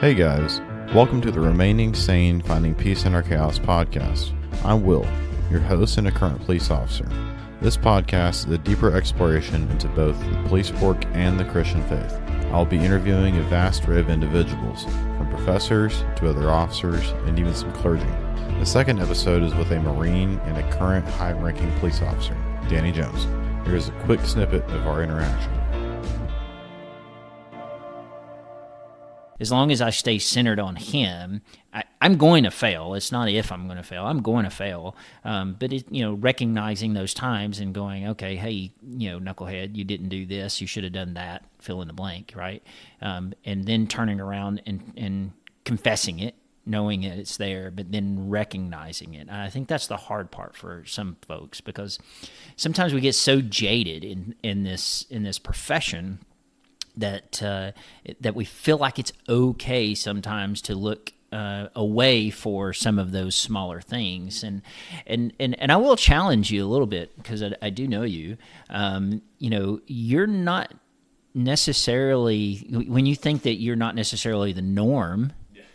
Hey guys, welcome to the Remaining Sane Finding Peace in Our Chaos podcast. I'm Will, your host and a current police officer. This podcast is a deeper exploration into both the police work and the Christian faith. I'll be interviewing a vast array of individuals, from professors to other officers and even some clergy. The second episode is with a Marine and a current high-ranking police officer, Danny Jones. Here's a quick snippet of our interaction. As long as I stay centered on him, I'm going to fail. It's not if I'm going to fail. I'm going to fail. But recognizing those times and going, okay, hey, knucklehead, you didn't do this. You should have done that. Fill in the blank, right? And then turning around and confessing it, knowing that it's there, but then recognizing it. And I think that's the hard part for some folks, because sometimes we get so jaded in this profession that we feel like it's okay sometimes to look away for some of those smaller things, and I will challenge you a little bit, because I do know you. You're not necessarily, when you think that you're not necessarily the norm,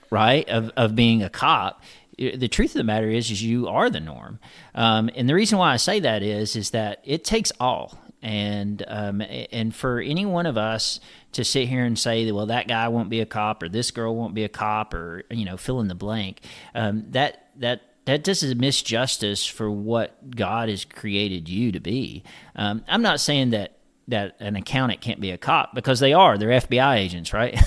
right, of being a cop. The truth of the matter is you are the norm, and the reason why I say that is that it takes all. And for any one of us to sit here and say that, well, that guy won't be a cop, or this girl won't be a cop, or fill in the blank, that does a misjustice for what God has created you to be. I'm not saying that an accountant can't be a cop, because they're FBI agents, right?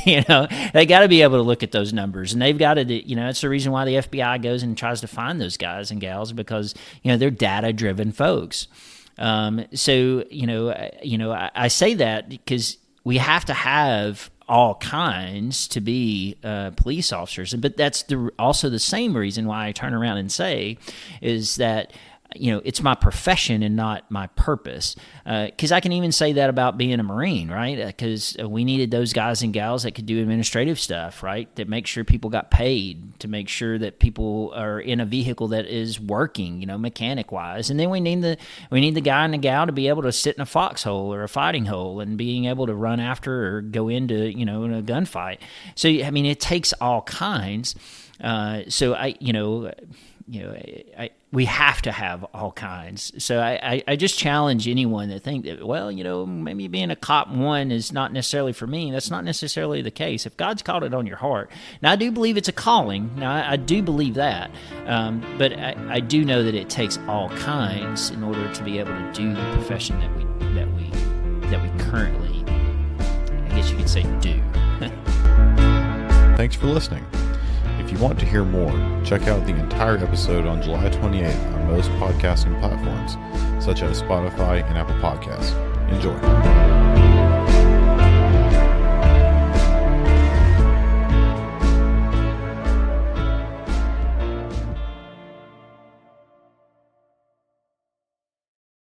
Yeah. They got to be able to look at those numbers, and they've got to, it's the reason why the FBI goes and tries to find those guys and gals, because they're data-driven folks. I say that because we have to have all kinds to be police officers, but that's also the same reason why I turn around and say is that it's my profession and not my purpose. Because I can even say that about being a Marine, right? Because we needed those guys and gals that could do administrative stuff, right? That make sure people got paid, to make sure that people are in a vehicle that is working, mechanic wise. And then we need the guy and the gal to be able to sit in a foxhole or a fighting hole and being able to run after or go into, in a gunfight. So, it takes all kinds. We have to have all kinds. So I just challenge anyone that think that, well, maybe being a cop one is not necessarily for me. That's not necessarily the case. If God's called it on your heart. Now, I do believe it's a calling. Now, I do believe that. But I do know that it takes all kinds in order to be able to do the profession that we currently, I guess you could say, do. Thanks for listening. If you want to hear more, check out the entire episode on July 28th on most podcasting platforms, such as Spotify and Apple Podcasts. Enjoy.